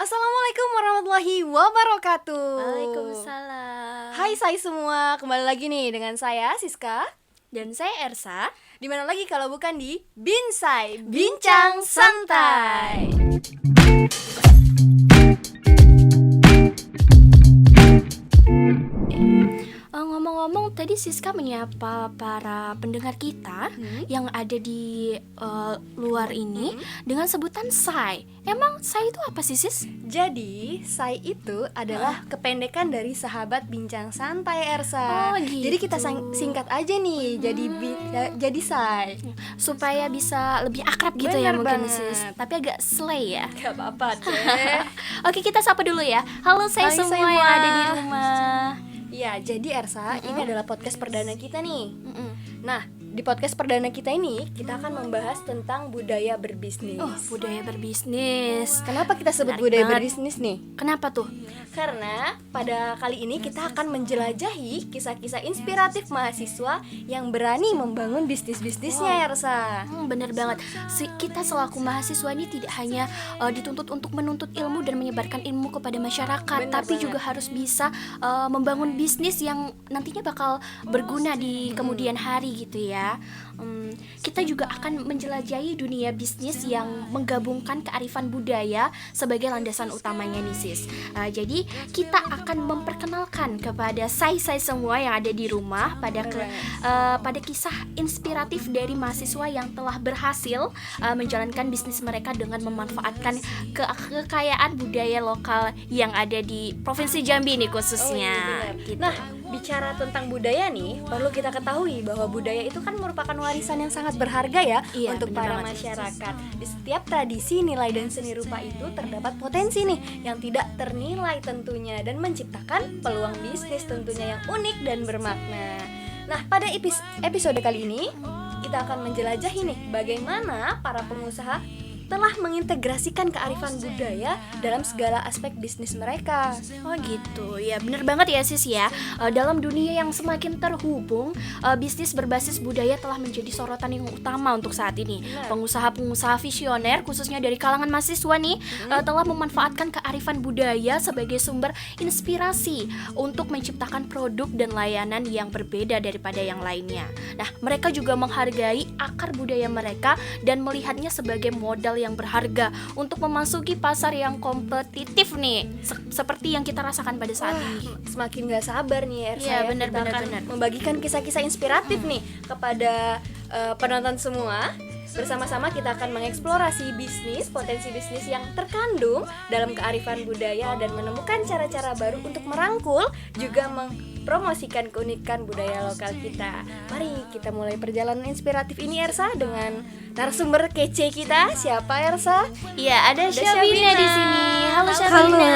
Assalamualaikum warahmatullahi wabarakatuh. Waalaikumsalam. Hai semua, kembali lagi nih dengan saya Siska. Dan saya Ersa. Dimana lagi kalau bukan di Binsai, Bincang Santai. Ngomong-ngomong, tadi Siska menyapa para pendengar kita yang ada di luar ini dengan sebutan SAI. Emang SAI itu apa sih, Sis? Jadi, SAI itu adalah kependekan dari Sahabat Bincang Santai, Ersa. Oh, gitu. Jadi kita singkat aja nih, jadi SAI. Supaya bisa lebih akrab gitu ya Bener mungkin, banget. Sis. Tapi agak slay ya. Gak apa-apa deh. Oke, kita sapa dulu ya. Halo Hai semua semua. yang ada di rumah. Ya, jadi Ersa, ini adalah podcast perdana kita nih. Mm-mm. Nah, di podcast perdana kita ini, kita akan membahas tentang budaya berbisnis. Oh, budaya berbisnis. Kenapa kita sebut Menarik budaya banget. berbisnis nih? Kenapa tuh? Karena pada kali ini kita akan menjelajahi kisah-kisah inspiratif mahasiswa yang berani membangun bisnis-bisnisnya, Ersa. Bener banget. Kita selaku mahasiswa ini tidak hanya dituntut untuk menuntut ilmu dan menyebarkan ilmu kepada masyarakat, Bener tapi banget. juga harus bisa membangun bisnis yang nantinya bakal berguna di kemudian hari gitu ya. Kita juga akan menjelajahi dunia bisnis yang menggabungkan kearifan budaya sebagai landasan utamanya nih, Sis. Jadi kita akan memperkenalkan kepada sai-sai semua yang ada di rumah pada kisah inspiratif dari mahasiswa yang telah berhasil menjalankan bisnis mereka dengan memanfaatkan kekayaan budaya lokal yang ada di Provinsi Jambi nih khususnya. benar. Gitu. Nah, bicara tentang budaya nih, perlu kita ketahui bahwa budaya itu kan merupakan warisan yang sangat berharga ya Iya, untuk benar para banget. masyarakat. Di setiap tradisi, nilai dan seni rupa itu terdapat potensi nih yang tidak ternilai tentunya dan menciptakan peluang bisnis tentunya yang unik dan bermakna. Nah, pada episode kali ini kita akan menjelajahi nih bagaimana para pengusaha telah mengintegrasikan kearifan budaya dalam segala aspek bisnis mereka. Oh gitu, ya bener banget ya Sis ya. Dalam dunia yang semakin terhubung, bisnis berbasis budaya telah menjadi sorotan yang utama untuk saat ini. Benar. Pengusaha-pengusaha visioner, khususnya dari kalangan mahasiswa nih, telah memanfaatkan kearifan budaya sebagai sumber inspirasi untuk menciptakan produk dan layanan yang berbeda daripada yang lainnya. Nah, mereka juga menghargai akar budaya mereka dan melihatnya sebagai modal yang berharga untuk memasuki pasar yang kompetitif nih, seperti yang kita rasakan pada saat ini. Semakin gak sabar nih Ersa Iya, ya. benar, Kita benar, akan benar. membagikan kisah-kisah inspiratif nih kepada penonton semua. Bersama-sama kita akan mengeksplorasi bisnis, potensi bisnis yang terkandung dalam kearifan budaya dan menemukan cara-cara baru untuk merangkul juga mempromosikan keunikan budaya lokal kita. Mari kita mulai perjalanan inspiratif ini Ersa dengan narasumber kece kita. Siapa Ersa? Iya, ada Syabina. Syabina di sini. Halo Halo. Syabina.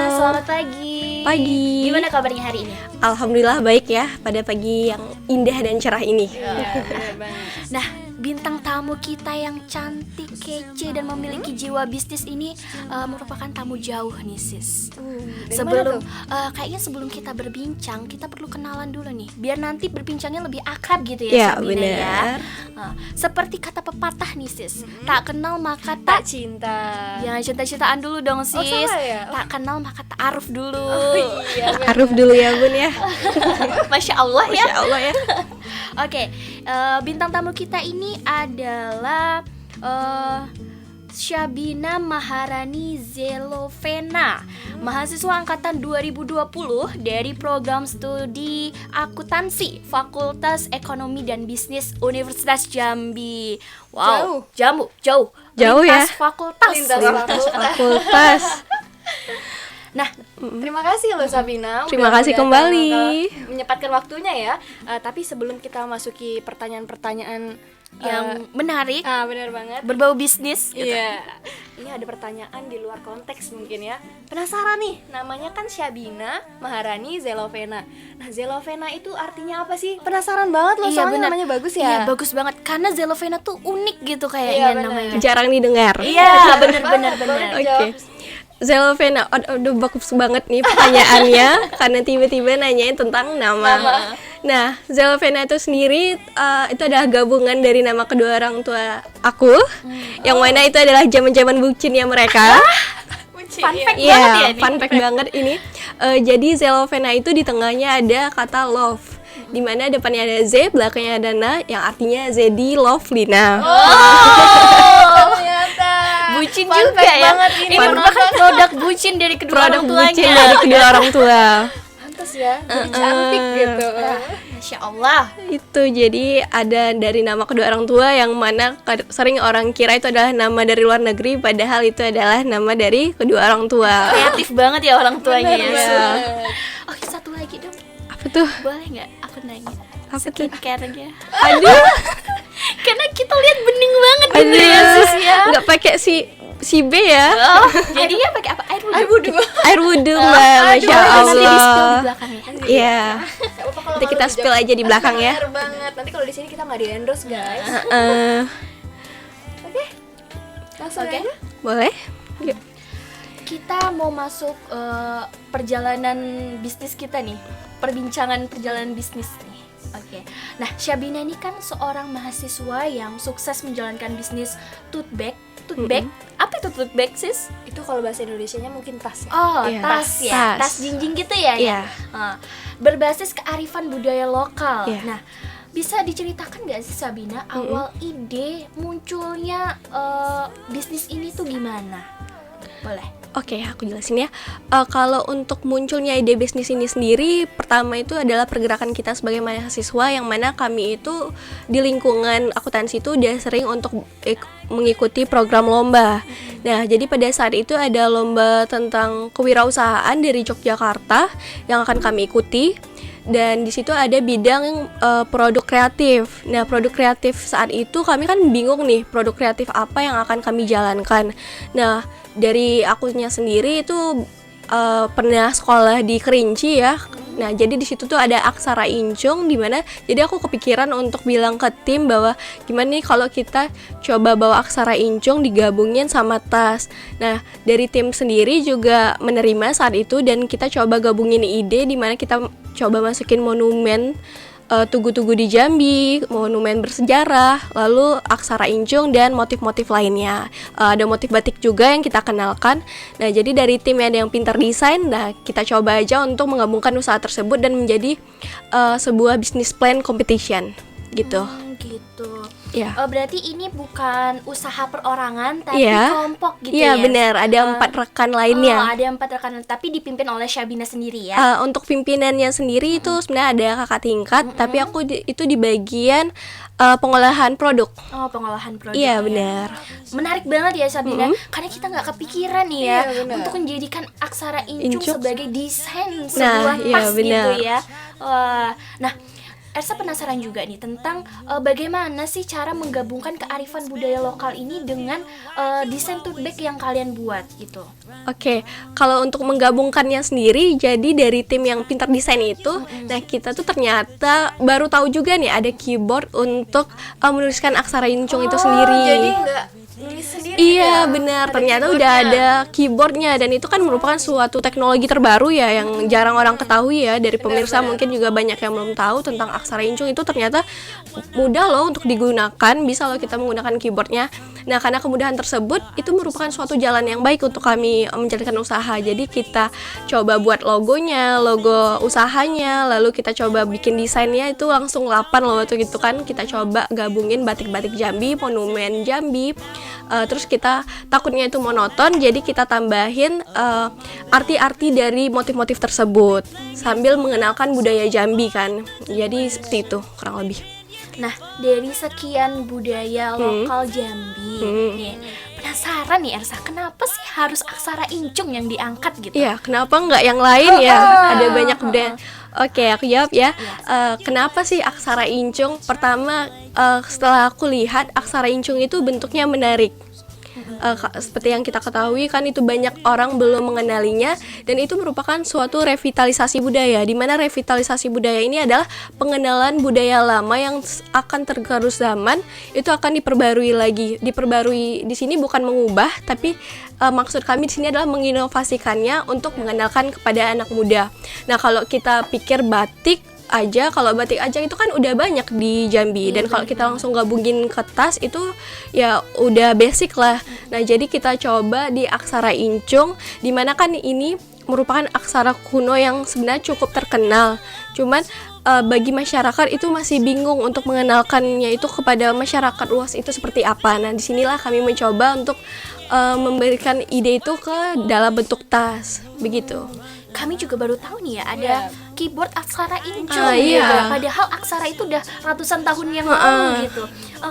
Selamat pagi. Pagi. Gimana kabarnya hari ini? Alhamdulillah baik ya pada pagi yang indah dan cerah ini. Iya, benar banget. Nah, bintang tamu kita yang cantik, kece dan memiliki jiwa bisnis ini merupakan tamu jauh nih, Sis. Dari Sebelum mana kayaknya sebelum kita berbincang, kita perlu kenalan dulu nih, biar nanti berbincangnya lebih akrab gitu Ya, ya, Syabina benar. ya. Seperti kata pepatah nih, Sis. Tak kenal maka Tak tak. cinta. Jangan cinta-cintaan dulu dong, Sis. salah ya? Tak kenal maka ta'aruf dulu. Iya, benar. Aruf dulu ya Bun ya. Masya Allah ya. Masya Allah ya. Oke, bintang tamu kita ini adalah Syabina Maharani Zelovena, mahasiswa angkatan 2020 dari program studi akuntansi Fakultas Ekonomi dan Bisnis Universitas Jambi. Wow, jauh Jauh Lintas ya. fakultas. Lintas Fakultas. Nah, Terima kasih loh Sabina. Terima udah kasih datang, kembali. menyempatkan waktunya ya. Tapi sebelum kita masuki pertanyaan-pertanyaan yang menarik, benar banget. berbau bisnis. Iya. Ini ada pertanyaan di luar konteks mungkin ya. Penasaran nih, namanya kan Syabina Maharani Zelovena. Nah, Zelovena itu artinya apa sih? Penasaran banget loh, soalnya benar. namanya bagus ya. Iya, bagus banget karena Zelovena tuh unik gitu Iya, kayaknya benar. namanya. Jarang didengar. Iya, benar. Oke. Zelovena, aduh bagus banget nih pertanyaannya karena tiba-tiba nanyain tentang nama. Nah, Zelovena itu sendiri itu adalah gabungan dari nama kedua orang tua aku, yang mana itu adalah zaman-zaman bucinnya mereka. Fun fact Iya, banget ya nih. fun fact banget ini. Jadi Zelovena itu di tengahnya ada kata love, di mana depannya ada Z, belakangnya ada na, yang artinya Zedi Lovelina. Ternyata Bucin fun juga fact ya. banget ini. Ini merupakan produk bucin dari kedua Produk orang tuanya. bucin dari kedua orang tua. Pantes ya, jadi cantik gitu. Masya Allah. Itu jadi ada dari nama kedua orang tua yang mana sering orang kira itu adalah nama dari luar negeri, padahal itu adalah nama dari kedua orang tua. Kreatif banget ya orang tuanya ya. Iya. Oke, satu lagi dong. Apa tuh? Boleh nggak aku nanya? Apa tuh? Skincare-nya. Aduh, Karena kita lihat bening banget gitu ya, sis ya. nggak pakai si B ya? Oh, jadinya pakai apa? Air wudhu. Air wudhu. Air wudhu mbak, masya Nanti di spill di Allah. belakangnya. Iya. Nggak apa-apa kalau Nanti kita malu spill dijawab. aja di belakang ya. Bener banget. Nanti kalau di sini kita nggak di endorse guys. Oke. Langsung Oke. aja. Boleh? Yuk. Kita mau masuk perjalanan bisnis kita nih. Perbincangan perjalanan bisnis nih. Oke. Nah, Syabina ini kan seorang mahasiswa yang sukses menjalankan bisnis tote bag. Tote bag? Apa itu tote bag, sis? Itu kalau bahasa Indonesianya mungkin tas ya. Oh, Iya. tas ya. Tas. Tas jinjing gitu ya. Iya. Berbasis kearifan budaya lokal. Iya. Nah, bisa diceritakan nggak sih Sabina awal ide munculnya bisnis ini tuh gimana? Boleh. Oke, aku jelasin ya. Kalau untuk munculnya ide bisnis ini sendiri, pertama itu adalah pergerakan kita sebagai mahasiswa, yang mana kami itu di lingkungan akuntansi itu udah sering untuk mengikuti program lomba. Nah, jadi pada saat itu ada lomba tentang kewirausahaan dari Yogyakarta yang akan kami ikuti. Dan di situ ada bidang produk kreatif. Nah, produk kreatif saat itu kami kan bingung nih, produk kreatif apa yang akan kami jalankan. Nah, dari akunya sendiri itu pernah sekolah di Kerinci ya. Nah, jadi di situ tuh ada aksara incung, di mana jadi aku kepikiran untuk bilang ke tim bahwa gimana nih kalau kita coba bawa aksara incung digabungin sama tas. Nah, dari tim sendiri juga menerima saat itu, dan kita coba gabungin ide di mana kita coba masukin monumen tugu-tugu di Jambi, monumen bersejarah, lalu aksara incung dan motif-motif lainnya. Ada motif batik juga yang kita kenalkan. Nah, jadi dari tim yang pintar desain, nah kita coba aja untuk menggabungkan usaha tersebut dan menjadi sebuah business plan competition gitu. Gitu. Ya. Berarti ini bukan usaha perorangan tapi Iya. kelompok gitu Iya, ya. benar. Ada 4 rekan lainnya. Ada 4 rekan tapi dipimpin oleh Syabina sendiri ya. Untuk pimpinannya sendiri itu sebenarnya ada kakak tingkat, tapi aku itu di bagian pengolahan produk. Oh, pengolahan produk. Iya, ya. benar. Menarik banget ya Sabina, karena kita nggak kepikiran nih ya Iya, benar. untuk menjadikan aksara incung Incung. sebagai desain Nah, sebuah iya, tas gitu benar. ya. Nah, Ersa penasaran juga nih tentang bagaimana sih cara menggabungkan kearifan budaya lokal ini dengan desain tote bag yang kalian buat gitu. Oke, kalau untuk menggabungkannya sendiri, jadi dari tim yang pintar desain itu, nah kita tuh ternyata baru tahu juga nih ada keyboard untuk menuliskan aksara incung itu sendiri. Jadi nggak nulis sendiri. Iya ya? benar, Ada ternyata keyboardnya. udah ada keyboardnya, dan itu kan merupakan suatu teknologi terbaru ya yang jarang orang ketahui ya. Dari pemirsa mungkin juga banyak yang belum tahu tentang aksara incung, itu ternyata mudah loh untuk digunakan, bisa loh kita menggunakan keyboardnya. Nah, karena kemudahan tersebut itu merupakan suatu jalan yang baik untuk kami menjalankan usaha. Jadi kita coba buat logonya, logo usahanya, lalu kita coba bikin desainnya, itu langsung 8 loh waktu gitu kan. Kita coba gabungin batik-batik Jambi, monumen Jambi. Terus kita takutnya itu monoton, jadi kita tambahin arti-arti dari motif-motif tersebut sambil mengenalkan budaya Jambi kan. Jadi seperti itu kurang lebih. Nah, dari sekian budaya lokal Jambi nih, penasaran nih Ersa, kenapa sih harus aksara incung yang diangkat gitu? Iya, kenapa nggak yang lain ya? Ada banyak budaya. Oke, aku jawab ya. Kenapa sih aksara incung? Pertama, setelah aku lihat aksara incung itu bentuknya menarik. Seperti yang kita ketahui kan itu banyak orang belum mengenalinya, dan itu merupakan suatu revitalisasi budaya, di mana revitalisasi budaya ini adalah pengenalan budaya lama yang akan tergerus zaman, itu akan diperbarui lagi. Diperbarui di sini bukan mengubah, tapi maksud kami di sini adalah menginovasikannya untuk mengenalkan kepada anak muda. Nah, kalau kita pikir batik aja. Kalau batik aja itu kan udah banyak di Jambi, dan kalau kita langsung gabungin ke tas itu ya udah basic lah. Nah, jadi kita coba di aksara incung, dimana kan ini merupakan aksara kuno yang sebenarnya cukup terkenal. Cuman bagi masyarakat itu masih bingung untuk mengenalkannya itu kepada masyarakat luas itu seperti apa. Nah, disinilah kami mencoba untuk memberikan ide itu ke dalam bentuk tas, begitu. Kami juga baru tahu nih ya ada keyboard aksara incung Iya. gitu. Padahal aksara itu udah ratusan tahun yang lalu gitu.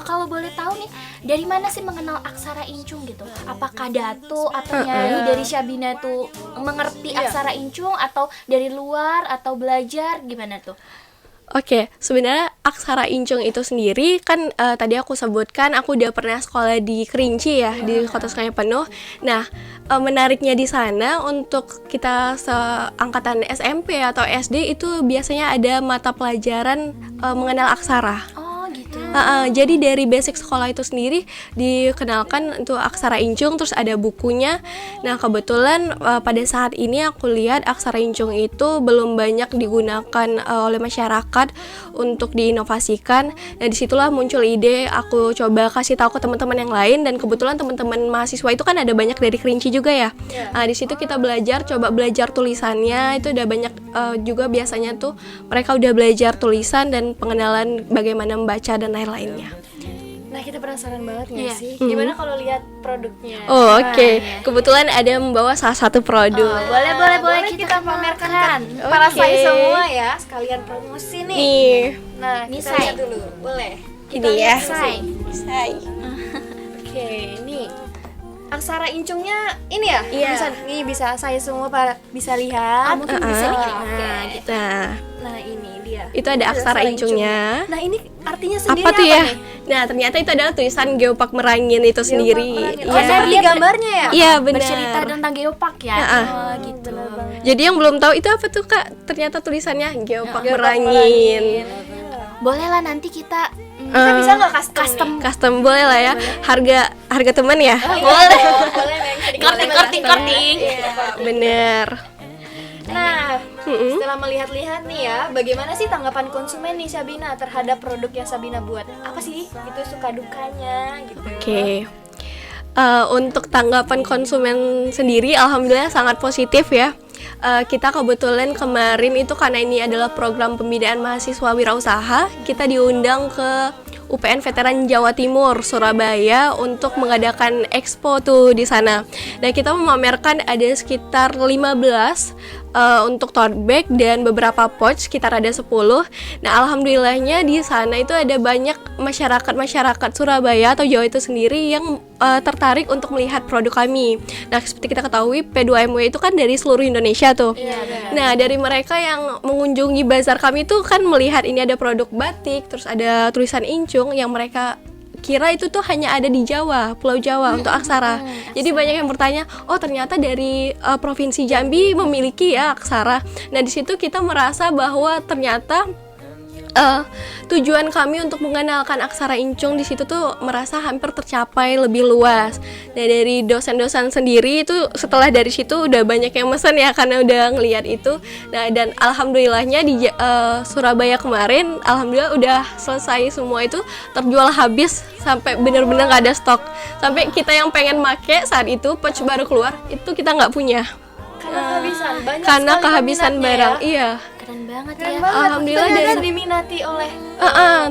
Kalau boleh tahu nih, dari mana sih mengenal aksara incung gitu? Apakah Datu atau Nyai dari Syabina tuh mengerti aksara incung, atau dari luar, atau belajar gimana tuh? Oke, sebenarnya aksara incung itu sendiri kan tadi aku sebutkan aku udah pernah sekolah di Kerinci ya, di Kota Sungai Penuh. Nah, menariknya di sana untuk kita seangkatan SMP atau SD itu biasanya ada mata pelajaran mengenal aksara. Oh gitu. Jadi dari basic sekolah itu sendiri dikenalkan untuk aksara incung, terus ada bukunya. Nah, kebetulan pada saat ini aku lihat aksara incung itu belum banyak digunakan oleh masyarakat untuk diinovasikan. Nah, disitulah muncul ide aku coba kasih tahu ke teman-teman yang lain, dan kebetulan teman-teman mahasiswa itu kan ada banyak dari Kerinci juga ya. Nah, di situ kita coba belajar tulisannya, itu udah banyak juga biasanya tuh mereka udah belajar tulisan dan pengenalan bagaimana membaca dan lain-lainnya. Nah, kita penasaran banget nggak Iya. sih? Gimana kalau lihat produknya? Oh, oke. Kebetulan ada membawa salah satu produk. Boleh kita pamerkan. Para Oke. saya semua ya, sekalian promosi nih. Nih, Nah, Nih, kita Say. lihat dulu. Boleh? ini ya. Say. Oke, ini aksara incungnya ini ya? Iya. Bisa saya semua bisa lihat. Mungkin bisa Uh-uh. diklik. Nah, gitu. Nah, Nah, ini dia. itu ada aksara incungnya. Nah, ini artinya sendiri Apa tuh ya? nih? Nah, ternyata itu adalah tulisan Geopark Merangin itu sendiri. Merangin. Iya. Oh, di gambarnya ya? Iya, benar. Bercerita tentang geopark ya. Heeh. Oh, gitu. Jadi yang belum tahu itu apa tuh, Kak? Ternyata tulisannya Geopark Geopark Merangin. Boleh lah nanti kita Kita bisa nggak custom? Custom boleh lah ya. Harga teman ya. Boleh. Boleh, Neng. Korting. Bener. Nah, Mm-mm. setelah melihat-lihat nih ya, bagaimana sih tanggapan konsumen nih Sabina terhadap produk yang Sabina buat? Apa sih itu suka dukanya gitu? Oke. Untuk tanggapan konsumen sendiri, alhamdulillah sangat positif ya. Kita kebetulan kemarin itu karena ini adalah program pembinaan mahasiswa wirausaha, kita diundang ke UPN Veteran Jawa Timur Surabaya untuk mengadakan expo tuh di sana. Nah, kita memamerkan ada sekitar 15 untuk tote bag dan beberapa pouch, sekitar ada 10. Nah, alhamdulillahnya di sana itu ada banyak masyarakat Surabaya atau Jawa itu sendiri yang tertarik untuk melihat produk kami. Nah, seperti kita ketahui P2MW itu kan dari seluruh Indonesia tuh. Nah, dari mereka yang mengunjungi bazar kami tuh kan melihat ini ada produk batik, terus ada tulisan incung yang mereka kira itu tuh hanya ada di Jawa, Pulau Jawa untuk aksara. Jadi banyak yang bertanya, oh ternyata dari Provinsi Jambi memiliki ya aksara. Nah, di situ kita merasa bahwa ternyata tujuan kami untuk mengenalkan aksara incung di situ tuh merasa hampir tercapai lebih luas. Nah, dari dosen-dosen sendiri itu setelah dari situ udah banyak yang mesen ya karena udah ngelihat itu. Nah, dan alhamdulillahnya di Surabaya kemarin alhamdulillah udah selesai semua, itu terjual habis sampai bener-bener nggak ada stok. Sampai kita yang pengen make saat itu pouch baru keluar itu kita nggak punya. Karena kehabisan, banyak Karena sekali kehabisan peminatnya barang. ya. Iya. Keren banget Keren ya. banget. Alhamdulillah Ternyata dari- diminati oleh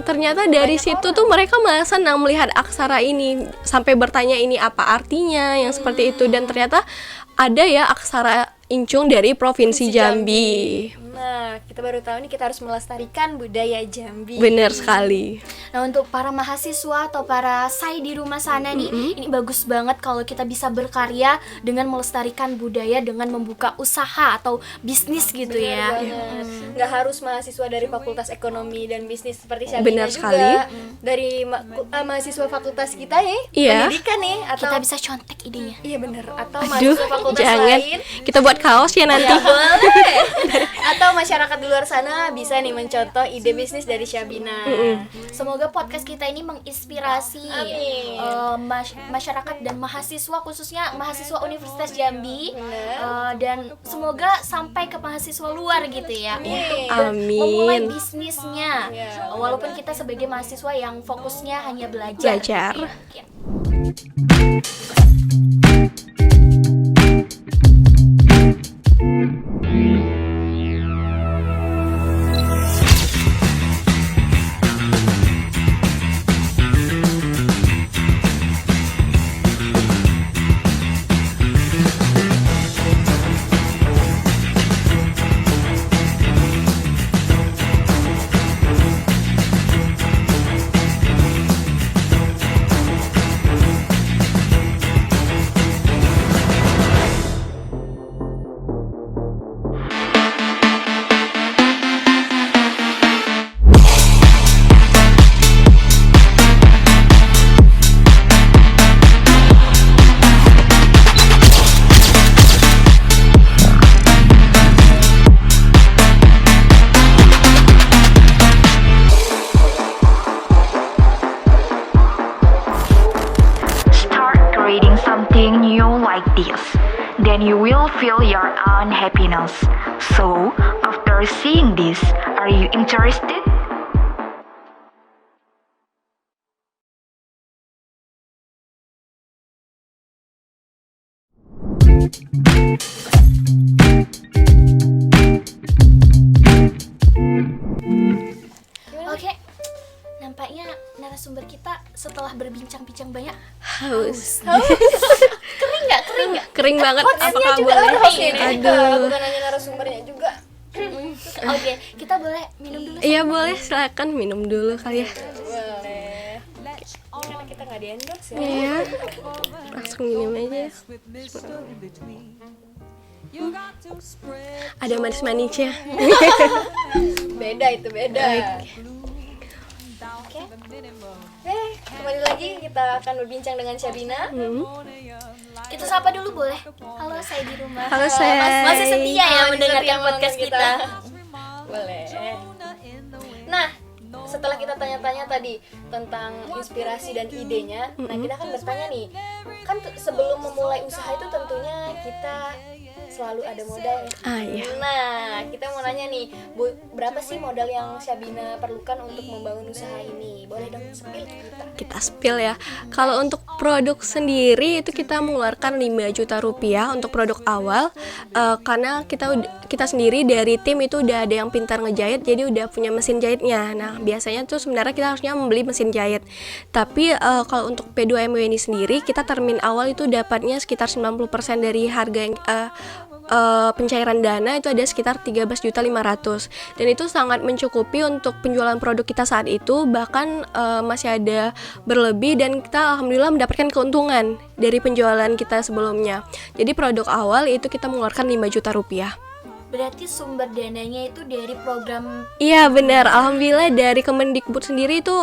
Ternyata dari situ tuh mereka malah senang melihat aksara ini, sampai bertanya ini apa artinya yang seperti itu, dan ternyata ada ya aksara incung dari Provinsi Jambi. Nah, kita baru tahu nih kita harus melestarikan budaya Jambi. Bener sekali. Nah, untuk para mahasiswa atau para say di rumah sana nih, ini bagus banget kalau kita bisa berkarya dengan melestarikan budaya dengan membuka usaha atau bisnis gitu ya. Nggak harus mahasiswa dari Fakultas Ekonomi dan Bisnis seperti Syabina Benar juga. sekali. Dari mahasiswa fakultas kita nih, Iya. pendidikan nih, atau Kita bisa contek idenya. iya bener, atau Aduh, mahasiswa fakultas jangan. lain. Kita buat kaos ya nanti. Ya boleh. Atau masyarakat di luar sana bisa nih mencontoh ide bisnis dari Syabina. Semoga semoga podcast kita ini menginspirasi masyarakat dan mahasiswa, khususnya mahasiswa Universitas Jambi, dan semoga sampai ke mahasiswa luar gitu ya, untuk memulai bisnisnya, walaupun kita sebagai mahasiswa yang fokusnya hanya belajar. Ya. Then you will feel your own happiness. So, after seeing this, are you interested? Oke, nampaknya narasumber kita setelah berbincang-bincang banyak Haus. Kering nggak? Kering banget. Apakah juga boleh? aduh, bukan hanya narasumbernya juga. Oke, kita boleh minum dulu. Iya boleh, silakan minum dulu kali ya. Boleh. Karena kita nggak di-endorse ya. Iya. Langsung minum aja. Ada manis-manisnya. Beda itu, beda. Oke. Kembali lagi kita akan berbincang dengan Syabina. Kita sapa dulu boleh? Halo, saya di rumah. Halo, saya. Masih setia ya mendengarkan setia podcast kita. Boleh. Nah, setelah kita tanya-tanya tadi tentang inspirasi dan idenya, nah kita akan bertanya nih, kan sebelum memulai usaha itu tentunya kita selalu ada modal ya. Iya. Nah, kita mau nanya nih, Bu, berapa sih modal yang Syabina perlukan untuk membangun usaha ini? Boleh dong spill ke kita. Kita spill ya. Kalau untuk produk sendiri itu kita mengeluarkan 5 juta rupiah untuk produk awal, karena kita sendiri dari tim itu udah ada yang pintar ngejahit, jadi udah punya mesin jahitnya. Nah biasanya tuh sebenarnya kita harusnya membeli mesin jahit, tapi kalau untuk P2MW ini sendiri kita termin awal itu dapatnya sekitar 90% dari harga yang pencairan dana itu ada sekitar 13.500.000, dan itu sangat mencukupi untuk penjualan produk kita saat itu, bahkan masih ada berlebih, dan kita alhamdulillah mendapatkan keuntungan dari penjualan kita sebelumnya. Jadi produk awal itu kita mengeluarkan 5 juta rupiah. Berarti sumber dananya itu dari program. Iya benar, alhamdulillah dari Kemendikbud sendiri itu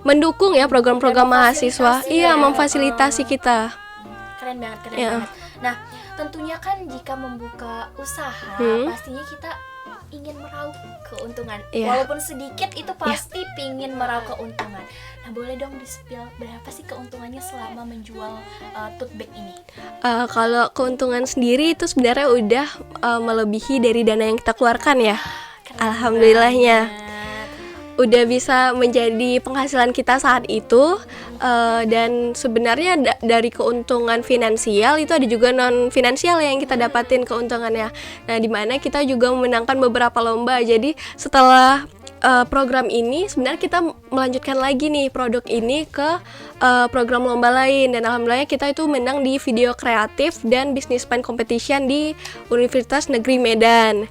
mendukung ya program-program mahasiswa. Iya, memfasilitasi kita. Keren banget. Nah, tentunya kan jika membuka usaha pastinya kita ingin meraup keuntungan, walaupun sedikit itu pasti pingin meraup keuntungan. Nah, boleh dong di-spill berapa sih keuntungannya selama menjual tote bag ini? Kalau keuntungan sendiri itu sebenarnya udah melebihi dari dana yang kita keluarkan ya. Alhamdulillahnya udah bisa menjadi penghasilan kita saat itu, dan sebenarnya dari keuntungan finansial itu ada juga non finansial yang kita dapatin keuntungannya. Nah, di mana kita juga memenangkan beberapa lomba. Jadi setelah program ini sebenarnya kita melanjutkan lagi nih produk ini ke program lomba lain, dan alhamdulillah kita itu menang di video kreatif dan business plan competition di Universitas Negeri Medan.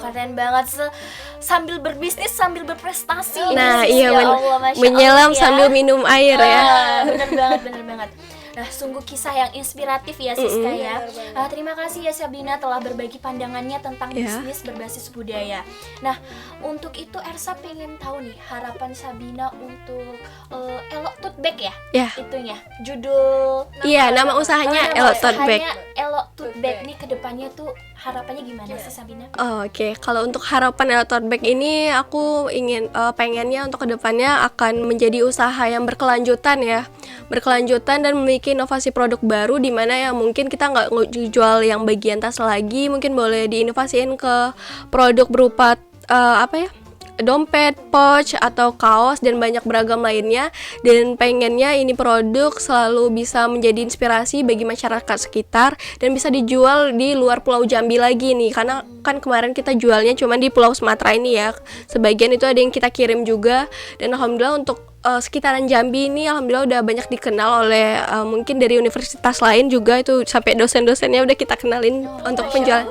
Keren banget, sambil berbisnis sambil berprestasi. Nah, ya iya Allah, Masya menyelam Allah, ya. sambil minum air ya. Bener banget. Nah, sungguh kisah yang inspiratif ya Siska ya. Terima kasih ya Sabina telah berbagi pandangannya tentang bisnis berbasis budaya. Nah, untuk itu Ersa pengen tahu nih harapan Sabina untuk Elok Tote Bag ya? Ya. Itunya, judul Iya, nama usahanya Elok Tote Bag. Elok Tote Bag nih kedepannya tuh harapannya gimana sih Sabina? Oke, kalau untuk harapan Elok Tote Bag ini aku ingin pengennya untuk kedepannya akan menjadi usaha yang berkelanjutan ya, berkelanjutan dan memiliki inovasi produk baru di mana yang mungkin kita nggak jual yang bagian tas lagi, mungkin boleh diinovasiin ke produk berupa dompet, pouch, atau kaos dan banyak beragam lainnya. Dan pengennya ini produk selalu bisa menjadi inspirasi bagi masyarakat sekitar dan bisa dijual di luar Pulau Jambi lagi nih, karena kan kemarin kita jualnya cuma di Pulau Sumatera ini ya. Sebagian itu ada yang kita kirim juga, dan alhamdulillah untuk sekitaran Jambi ini alhamdulillah udah banyak dikenal oleh mungkin dari universitas lain juga, itu sampai dosen-dosennya udah kita kenalin untuk penjualan.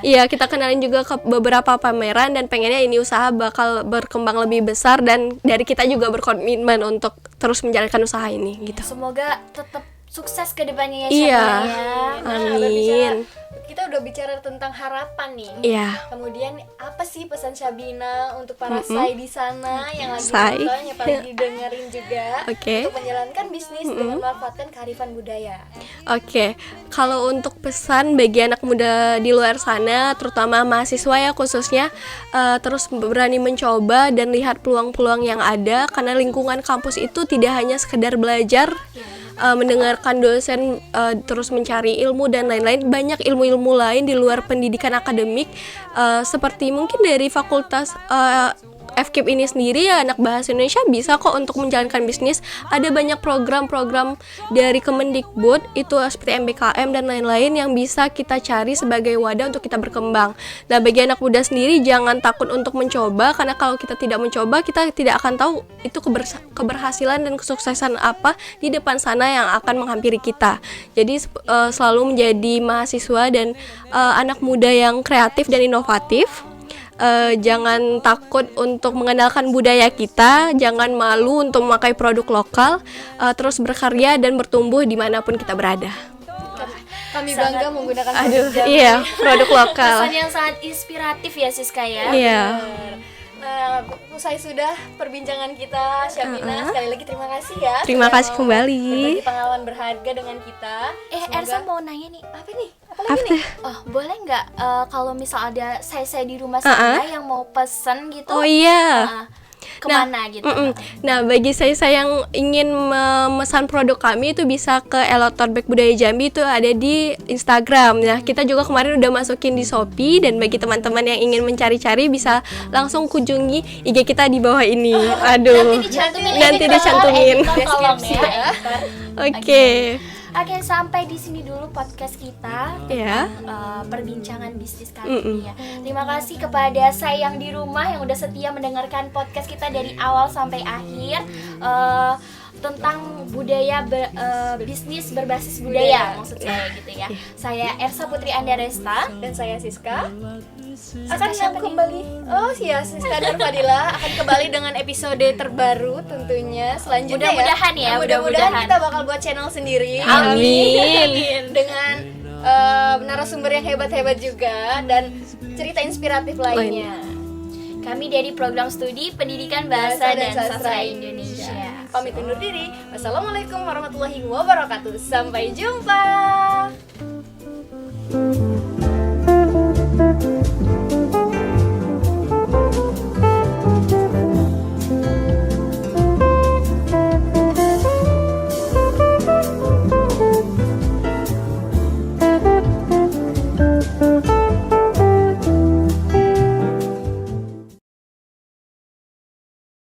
Iya, kita kenalin juga ke beberapa pameran dan pengennya ini usaha bakal berkembang lebih besar dan dari kita juga berkomitmen untuk terus menjalankan usaha ini gitu. Semoga tetap sukses ke depannya ya Iya. Sabina ya. Amin. Kita udah bicara tentang harapan nih. Iya. Kemudian apa sih pesan Sabina untuk para sai di sana yang lagi Sai. nonton, yang paling didengerin juga Oke. untuk menjalankan bisnis dengan memanfaatkan kearifan budaya? Oke, kalau untuk pesan bagi anak muda di luar sana, terutama mahasiswa ya khususnya, terus berani mencoba dan lihat peluang-peluang yang ada, karena lingkungan kampus itu tidak hanya sekedar belajar, mendengarkan dosen, terus mencari ilmu dan lain-lain. Banyak ilmu-ilmu lain di luar pendidikan akademik, seperti mungkin dari fakultas FKIP ini sendiri ya, anak bahasa Indonesia bisa kok untuk menjalankan bisnis. Ada banyak program-program dari Kemendikbud itu seperti MBKM dan lain-lain yang bisa kita cari sebagai wadah untuk kita berkembang. Nah, bagi anak muda sendiri jangan takut untuk mencoba, karena kalau kita tidak mencoba kita tidak akan tahu itu keberhasilan dan kesuksesan apa di depan sana yang akan menghampiri kita. Jadi selalu menjadi mahasiswa dan anak muda yang kreatif dan inovatif. Jangan takut untuk mengenalkan budaya kita, jangan malu untuk memakai produk lokal, terus berkarya dan bertumbuh dimanapun kita berada. Kami bangga menggunakan Aduh, produk Jambi. iya, produk lokal. Pesan yang sangat inspiratif ya Siska ya. Iya. Nah, usai sudah perbincangan kita, Syabina, sekali lagi terima kasih ya. Terima sudah kasih mau kembali. berbagi pengalaman berharga dengan kita. Ersa mau nanya nih. Apa nih? Apalagi Apa? nih? Oh, boleh nggak kalau misal ada saya di rumah sana yang mau pesen gitu? Oh iya. Kemana gitu? Nah, bagi saya yang ingin memesan produk kami itu bisa ke Elok Tote Bag Budaya Jambi, itu ada di Instagram. Nah, kita juga kemarin udah masukin di Shopee, dan bagi teman-teman yang ingin mencari-cari bisa langsung kunjungi IG kita di bawah ini. Aduh. Nanti dicantumin. Tolong ya. Oke. Oke, sampai di sini dulu podcast kita Ya. tentang perbincangan bisnis kali ini ya. Terima kasih kepada sayang di rumah yang udah setia mendengarkan podcast kita dari awal sampai akhir tentang budaya bisnis berbasis budaya maksud saya gitu ya. Saya Ersa Putri Andaresta Dan saya Siska akan kembali. Oh iya, Siska dan Fadila akan kembali dengan episode terbaru tentunya selanjutnya. Mudah-mudahan ya, Mudah-mudahan mudah-mudahan. kita bakal buat channel sendiri. Amin. Dengan narasumber yang hebat-hebat juga dan cerita inspiratif lainnya. Kami dari program studi Pendidikan Bahasa dan Sastra Indonesia. Pamit undur diri. Wassalamualaikum warahmatullahi wabarakatuh. Sampai jumpa.